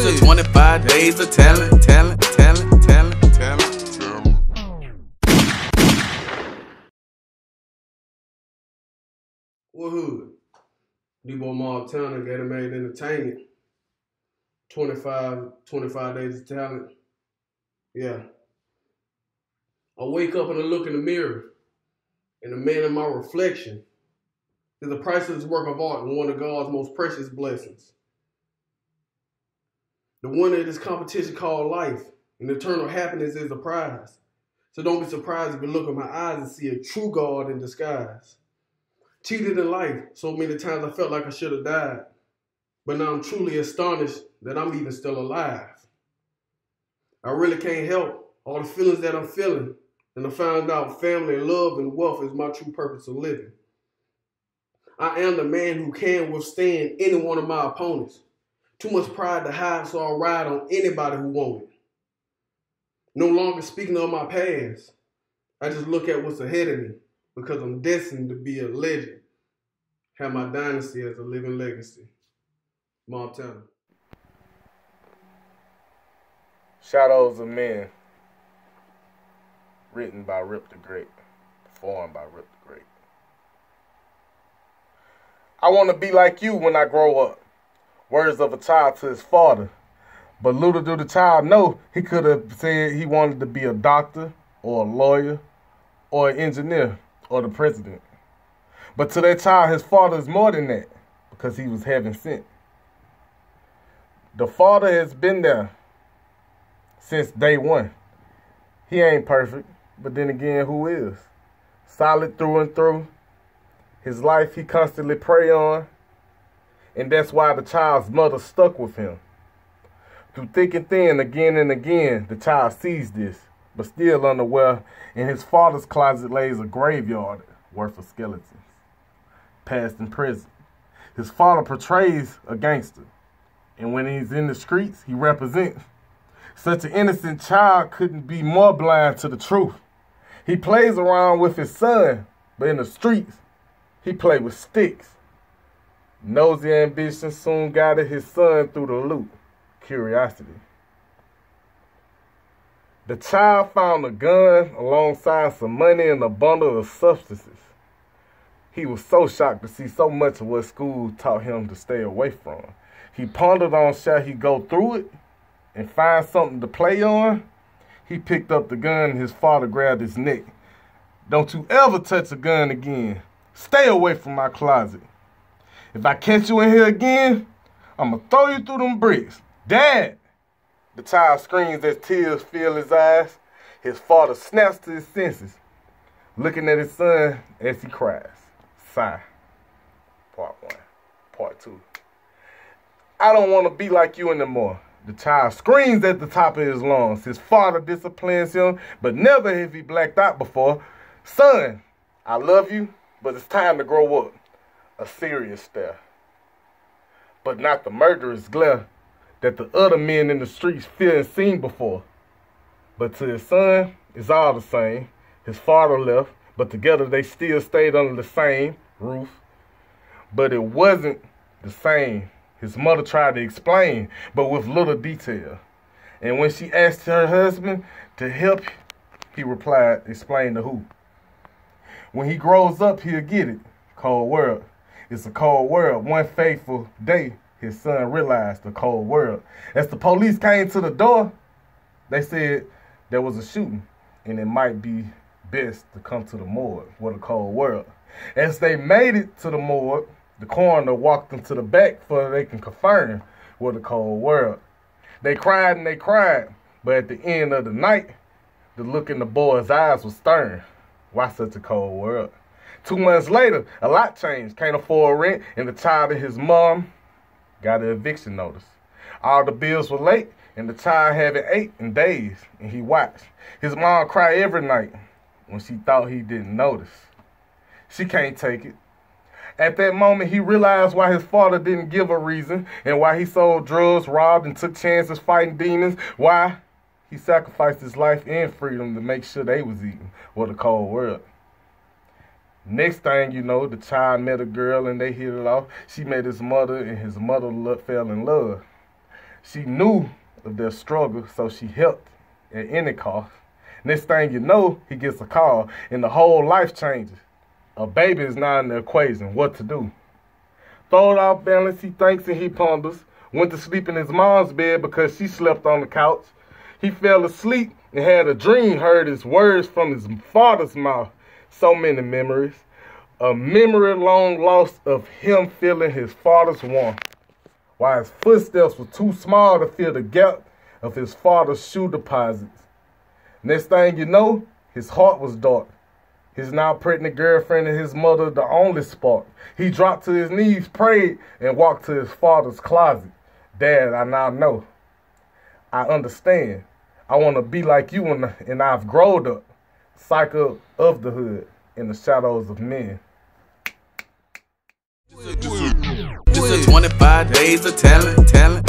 to 25 days of talent, talent, talent, talent, talent. What hood? Boy Mobtana got him made entertainment. 25 days of talent. Yeah. I wake up and I look in the mirror, and the man in my reflection is a priceless work of art and one of God's most precious blessings. The winner of this competition called life, and eternal happiness is the prize. So don't be surprised if you look in my eyes and see a true God in disguise. Cheated in life so many times I felt like I should have died. But now I'm truly astonished that I'm even still alive. I really can't help all the feelings that I'm feeling. And I found out family, love, and wealth is my true purpose of living. I am the man who can withstand any one of my opponents. Too much pride to hide, so I'll ride on anybody who wants it. No longer speaking of my past. I just look at what's ahead of me because I'm destined to be a legend. Have my dynasty as a living legacy. Montana. Shadows of Men. Written by Rip the Great. Performed by Rip the Great. I want to be like you when I grow up. Words of a child to his father. But little do the child know he could have said he wanted to be a doctor or a lawyer or an engineer or the president. But to that child, his father is more than that because he was heaven sent. The father has been there since day one. He ain't perfect, but then again, who is? Solid through and through. His life he constantly pray on. And that's why the child's mother stuck with him. Through thick and thin, again and again, the child sees this, but still unaware, in his father's closet lays a graveyard worth of skeletons, past and present. His father portrays a gangster, and when he's in the streets, he represents. Such an innocent child couldn't be more blind to the truth. He plays around with his son, but in the streets, he played with sticks. Nosy ambition soon guided his son through the loop. Curiosity. The child found a gun alongside some money and a bundle of substances. He was so shocked to see so much of what school taught him to stay away from. He pondered on shall he go through it and find something to play on. He picked up the gun and his father grabbed his neck. Don't you ever touch a gun again. Stay away from my closet. If I catch you in here again, I'm going to throw you through them bricks. Dad! The child screams as tears fill his eyes. His father snaps to his senses, looking at his son as he cries. Sigh. Part 1. Part 2. I don't want to be like you anymore. The child screams at the top of his lungs. His father disciplines him, but never has he blacked out before. Son, I love you, but it's time to grow up. A serious stare. But not the murderous glare that the other men in the streets feel and seen before. But to his son, it's all the same. His father left, but together they still stayed under the same roof. But it wasn't the same. His mother tried to explain, but with little detail. And when she asked her husband to help, he replied, explain to who. When he grows up, he'll get it. Cold world. It's a cold world. One fateful day, his son realized the cold world. As the police came to the door, they said there was a shooting, and it might be best to come to the morgue. What a cold world. As they made it to the morgue, the coroner walked them to the back so they can confirm what a cold world. They cried and they cried, but at the end of the night, the look in the boy's eyes was stern. Why such a cold world? 2 months later, a lot changed. Can't afford rent, and the child and his mom got an eviction notice. All the bills were late, and the child haven't ate in days, and he watched. His mom cried every night when she thought he didn't notice. She can't take it. At that moment, he realized why his father didn't give a reason, and why he sold drugs, robbed, and took chances fighting demons, why he sacrificed his life and freedom to make sure they was eating. What a cold world. Next thing you know, the child met a girl and they hit it off. She met his mother and his mother fell in love. She knew of their struggle, so she helped at any cost. Next thing you know, he gets a call, and the whole life changes. A baby is now in the equation. What to do? Thrown off balance, he thinks and he ponders. Went to sleep in his mom's bed because she slept on the couch. He fell asleep and had a dream, heard his words from his father's mouth. So many memories. A memory long lost of him feeling his father's warmth, while his footsteps were too small to fill the gap of his father's shoe deposits. Next thing you know, his heart was dark. His now pregnant girlfriend and his mother the only spark. He dropped to his knees, prayed, and walked to his father's closet. Dad, I now know. I understand. I want to be like you, and I've grown up. Cycle of the hood in the shadows of men. This is 25 days of talent.